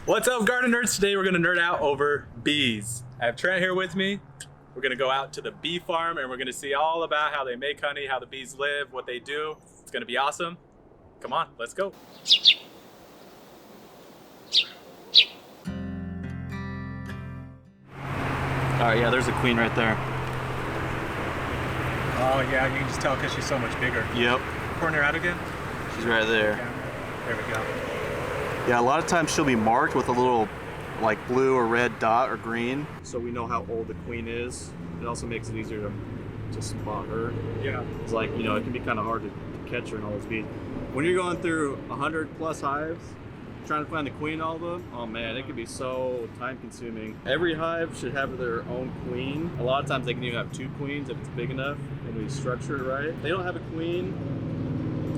What's up, garden nerds? Today we're gonna nerd out over bees. I have Trent here with me. We're gonna go out to the bee farm and we're gonna see all about how they make honey, how the bees live, what they do. It's gonna be awesome. Come on, let's go. All right, yeah, there's a queen right there. Oh yeah, you can just tell because she's so much bigger. Yep. Point her out again. She's right there. There we go. Yeah, a lot of times she'll be marked with a little like blue or red dot or green, so we know how old the queen is. It also makes it easier to spot her. Yeah. It's like, you know, it can be kind of hard to catch her in all those bees. When you're going through 100 plus hives, trying to find the queen in all of them, oh man, it can be so time consuming. Every hive should have their own queen. A lot of times they can even have two queens if it's big enough and we structure it right. If they don't have a queen,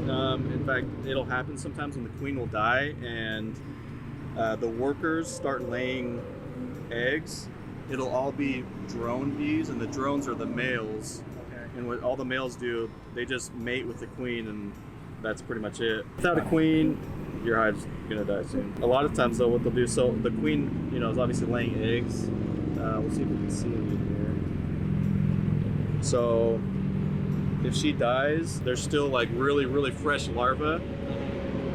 in fact, it'll happen sometimes when the queen will die and the workers start laying eggs. It'll all be drone bees, and the drones are the males. Okay. And what all the males do, they just mate with the queen, and that's pretty much it. Without a queen, your hive's gonna die soon. A lot of times though, what they'll do, so the queen, you know, is obviously laying eggs. We'll see if we can see anything here. So if she dies, there's still like really fresh larvae.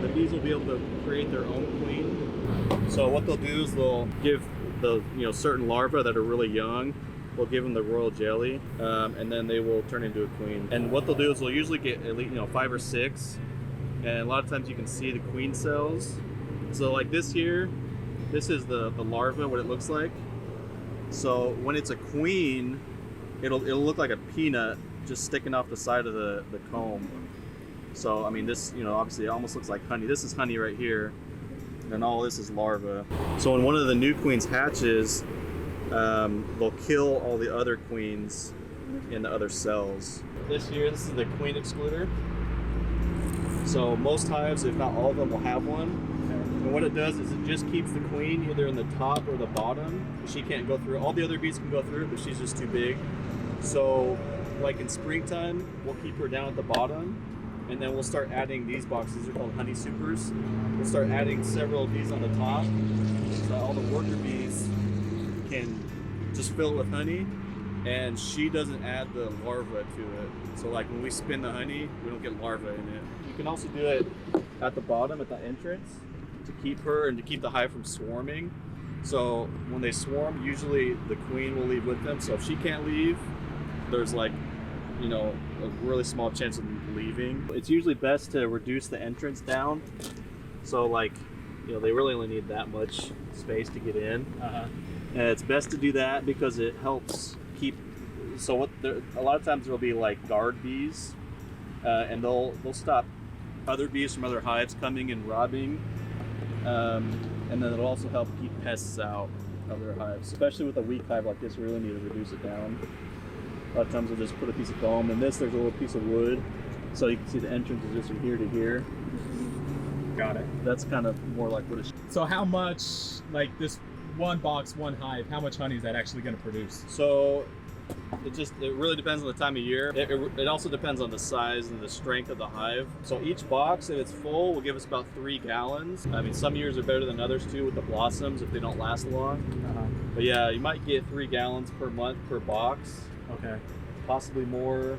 The bees will be able to create their own queen. So what they'll do is they'll give the certain larvae that are really young, we'll give them the royal jelly, and then they will turn into a queen. And what they'll do is they'll usually get at least 5 or 6, and a lot of times you can see the queen cells. So like this here, this is the larva, what it looks like. So when it's a queen, it'll look like a peanut just sticking off the side of the comb. So I mean, this, obviously it almost looks like honey. This is honey right here, and all this is larva. So when one of the new queens hatches, they'll kill all the other queens in the other cells. This is the queen excluder. So most hives, if not all of them, will have one. And what it does is it just keeps the queen either in the top or the bottom. She can't go through. All the other bees can go through it, but she's just too big. So like in springtime, we'll keep her down at the bottom, and then we'll start adding these boxes. They're called honey supers. We'll start adding several of these on the top, so all the worker bees can just fill it with honey, and she doesn't add the larva to it. So like when we spin the honey, we don't get larvae in it. You can also do it at the bottom, at the entrance, to keep her and to keep the hive from swarming. So when they swarm, usually the queen will leave with them. So if she can't leave, there's like, a really small chance of leaving. It's usually best to reduce the entrance down. So like, they really only need that much space to get in. And it's best to do that because it helps keep, so a lot of times there'll be like guard bees, and they'll stop other bees from other hives coming and robbing. And then it'll also help keep pests out of their hives. Especially with a weak hive like this, we really need to reduce it down. A lot of times we'll just put a piece of foam. In this, there's a little piece of wood, so you can see the entrance is just from here to here. Got it. That's kind of more like what it's. So how much, like this one box, one hive, how much honey is that actually going to produce? So it really depends on the time of year. It also depends on the size and the strength of the hive. So each box, if it's full, will give us about 3 gallons. I mean, some years are better than others too with the blossoms if they don't last long. But yeah, you might get 3 gallons per month per box. Okay. Possibly more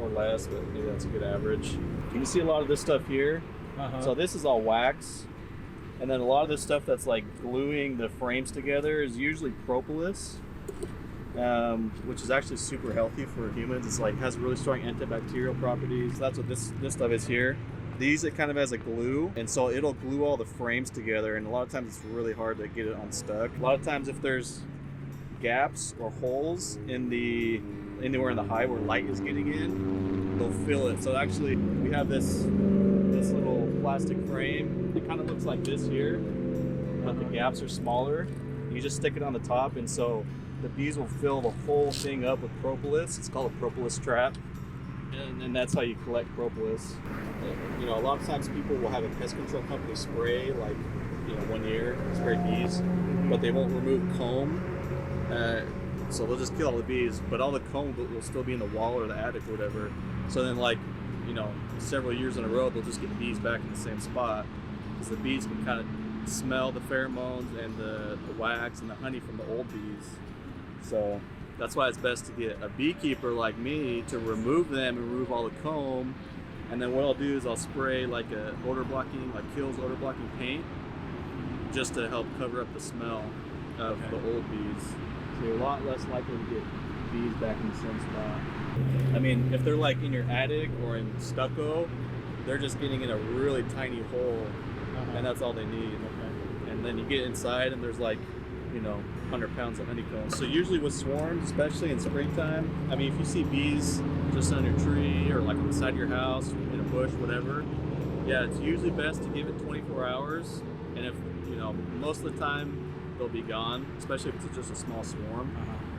or less, but maybe that's a good average. You can see a lot of this stuff here. So this is all wax. And then a lot of this stuff that's like gluing the frames together is usually propolis, which is actually super healthy for humans. It's like has really strong antibacterial properties. That's what this stuff is here. These, it kind of has a glue, and so it'll glue all the frames together, and a lot of times it's really hard to get it unstuck. A lot of times if there's gaps or holes anywhere in the hive where light is getting in, they'll fill it. So actually we have this little plastic frame. It kind of looks like this here, but the gaps are smaller. You just stick it on the top, and so the bees will fill the whole thing up with propolis. It's called a propolis trap, and that's how you collect propolis. A lot of times people will have a pest control company spray, like 1 year, spray bees, but they won't remove comb. So they'll just kill all the bees, but all the comb will still be in the wall or the attic or whatever. So then several years in a row, they'll just get bees back in the same spot, because the bees can kind of smell the pheromones and the wax and the honey from the old bees. So that's why it's best to get a beekeeper like me to remove them and remove all the comb. And then what I'll do is I'll spray like a odor blocking, like Kills odor blocking paint, just to help cover up the smell of the old bees. So you're a lot less likely to get bees back in the same spot. I mean, if they're like in your attic or in stucco, they're just getting in a really tiny hole, and that's all they need. And then you get inside and there's like, 100 pounds of honeycomb. So usually with swarms, especially in springtime, I mean, if you see bees just on your tree or like on the side of your house, in a bush, whatever, yeah, it's usually best to give it 24 hours. And if, most of the time they'll be gone, especially if it's just a small swarm.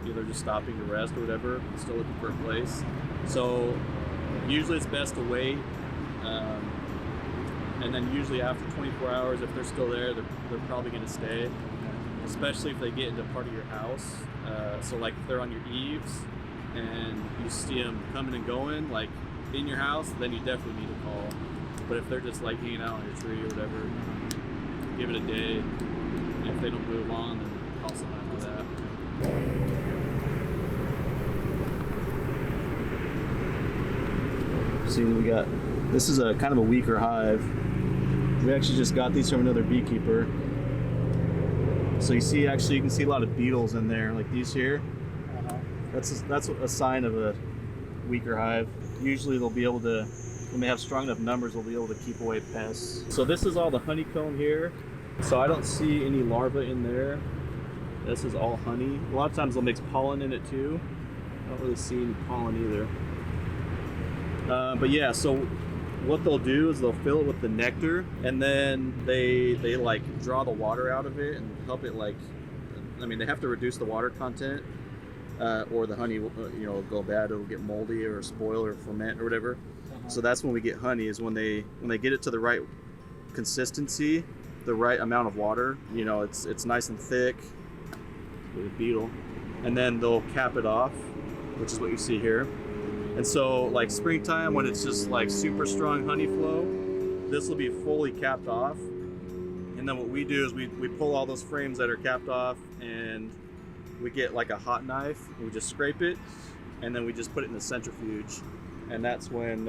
Either just stopping to rest or whatever, still looking for a place. So usually it's best to wait. And then usually after 24 hours, if they're still there, they're probably gonna stay. Especially if they get into part of your house. So like if they're on your eaves and you see them coming and going, like in your house, then you definitely need a call. But if they're just like hanging out on your tree or whatever, give it a day. And if they don't move on, then call someone after that. See, this is a kind of a weaker hive. We actually just got these from another beekeeper. So you can see a lot of beetles in there, like these here. That's a sign of a weaker hive. Usually they'll be able to, when they have strong enough numbers, they'll be able to keep away pests. So this is all the honeycomb here. So I don't see any larvae in there. This is all honey. A lot of times they'll mix pollen in it too. I don't really see any pollen either. But yeah, so what they'll do is they'll fill it with the nectar, and then they like draw the water out of it and help it they have to reduce the water content, or the honey will go bad. It'll get moldy or spoil or ferment or whatever. So that's when we get honey, is when they get it to the right consistency, the right amount of water. It's nice and thick with a beetle, and then they'll cap it off, which is what you see here. And so like springtime, when it's just like super strong honey flow, this will be fully capped off. And then what we do is we pull all those frames that are capped off, and we get like a hot knife, and we just scrape it, and then we just put it in the centrifuge. And that's when,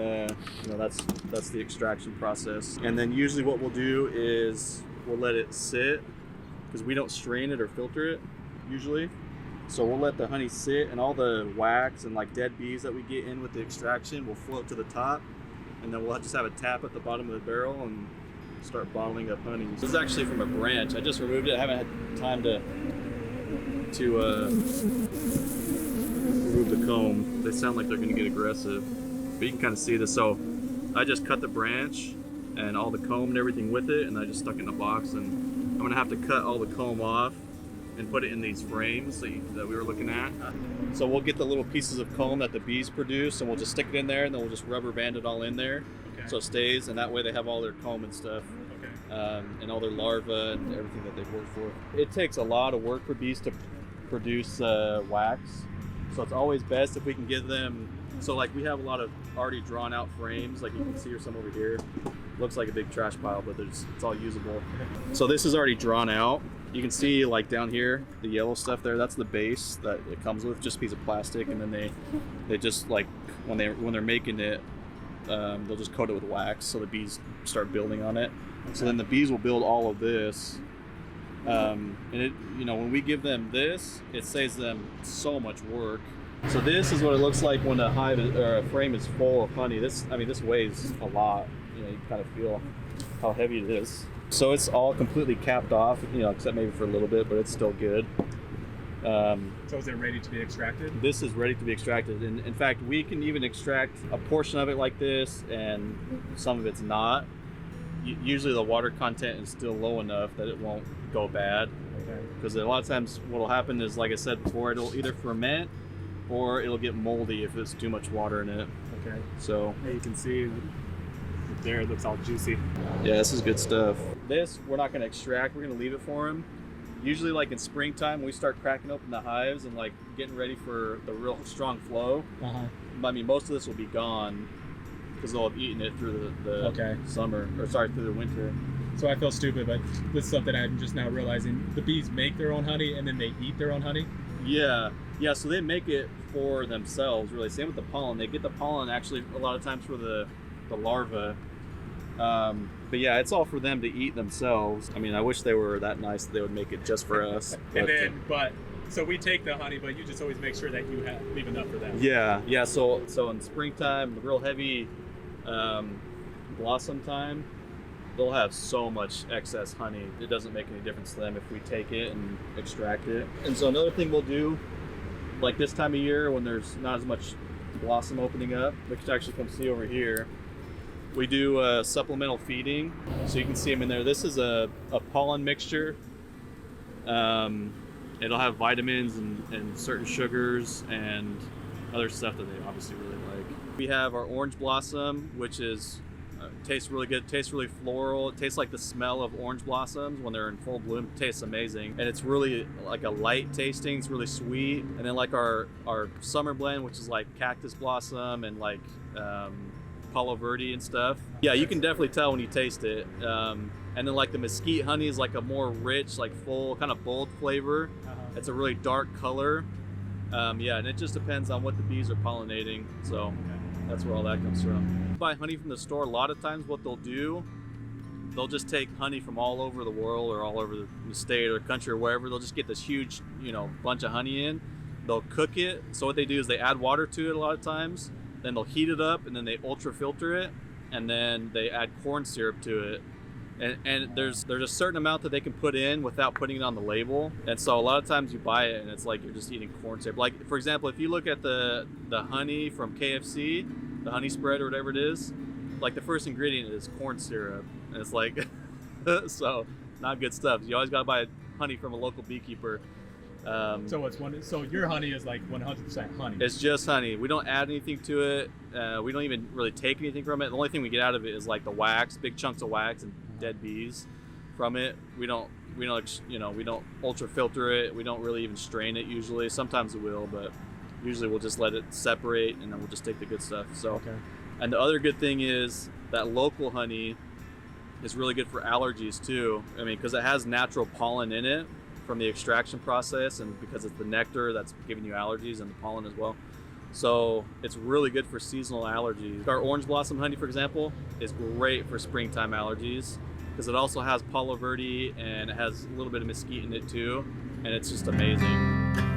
that's the extraction process. And then usually what we'll do is we'll let it sit, because we don't strain it or filter it usually. So we'll let the honey sit, and all the wax and like dead bees that we get in with the extraction will float to the top, and then we'll just have a tap at the bottom of the barrel and start bottling up honey. This is actually from a branch. I just removed it. I haven't had time to remove the comb. They sound like they're gonna get aggressive, but you can kind of see this. So I just cut the branch and all the comb and everything with it, and I just stuck it in a box, and I'm gonna have to cut all the comb off and put it in these frames that we were looking at. So we'll get the little pieces of comb that the bees produce, and we'll just stick it in there, and then we'll just rubber band it all in there, so it stays, and that way they have all their comb and stuff, and all their larvae and everything that they've worked for. It takes a lot of work for bees to produce wax, so it's always best if we can give them, so like we have a lot of already drawn out frames, like you can see, or some over here. Looks like a big trash pile, but it's all usable. So this is already drawn out. You can see like down here, the yellow stuff there, that's the base that it comes with, just a piece of plastic, and then they just like, when they're making it, they'll just coat it with wax, so the bees start building on it. So then the bees will build all of this, and it, when we give them this, it saves them so much work. So this is what it looks like when a hive or a frame is full of honey. This weighs a lot. You can kind of feel how heavy it is. So it's all completely capped off, except maybe for a little bit, but it's still good. So is it ready to be extracted? This is ready to be extracted. And in fact, we can even extract a portion of it like this, and some of it's not. Usually the water content is still low enough that it won't go bad. Because a lot of times what will happen is, like I said before, it'll either ferment or it'll get moldy if there's too much water in it. So you can see there, it looks all juicy. Yeah, this is good stuff. This we're not going to extract, we're going to leave it for them. Usually like in springtime, we start cracking open the hives and like getting ready for the real strong flow. I mean, most of this will be gone because they'll have eaten it through the summer, or sorry, through the winter. So I feel stupid, but this is something I'm just now realizing. The bees make their own honey and then they eat their own honey. Yeah, so they make it for themselves, really. Same with the pollen. They get the pollen actually a lot of times for the larva. But yeah, it's all for them to eat themselves. I mean, I wish they were that nice that they would make it just for us. So we take the honey, but you just always make sure that you leave enough for them. Yeah. So in springtime, the real heavy blossom time, they'll have so much excess honey. It doesn't make any difference to them if we take it and extract it. And so another thing we'll do, like this time of year when there's not as much blossom opening up, which you actually come see over here, we do supplemental feeding. So you can see them in there. This is a pollen mixture. It'll have vitamins and certain sugars and other stuff that they obviously really like. We have our orange blossom, which is tastes really good, tastes really floral. It tastes like the smell of orange blossoms when they're in full bloom. It tastes amazing. And it's really like a light tasting, it's really sweet. And then like our summer blend, which is like cactus blossom and like Palo Verde and stuff. Yeah, you can definitely tell when you taste it. And then like the mesquite honey is like a more rich, like full, kind of bold flavor. It's a really dark color. Yeah, and it just depends on what the bees are pollinating. So that's where all that comes from. Buy honey from the store. A lot of times what they'll do, they'll just take honey from all over the world or all over the state or country or wherever. They'll just get this huge, bunch of honey in. They'll cook it. So what they do is they add water to it a lot of times. Then they'll heat it up and then they ultra filter it. And then they add corn syrup to it. And there's a certain amount that they can put in without putting it on the label. And so a lot of times you buy it and it's like you're just eating corn syrup. Like, for example, if you look at the honey from KFC, the honey spread or whatever it is, like the first ingredient is corn syrup. And it's like, so not good stuff. You always got to buy honey from a local beekeeper. So your honey is like 100% honey. It's just honey. We don't add anything to it. We don't even really take anything from it. The only thing we get out of it is like the wax, big chunks of wax and dead bees from it. We don't ultra filter it. We don't really even strain it usually. Sometimes we will, but usually we'll just let it separate and then we'll just take the good stuff. So, And the other good thing is that local honey is really good for allergies too. I mean, because it has natural pollen in it from the extraction process, and because it's the nectar that's giving you allergies and the pollen as well. So it's really good for seasonal allergies. Our orange blossom honey, for example, is great for springtime allergies because it also has Palo Verde and it has a little bit of mesquite in it too, and it's just amazing.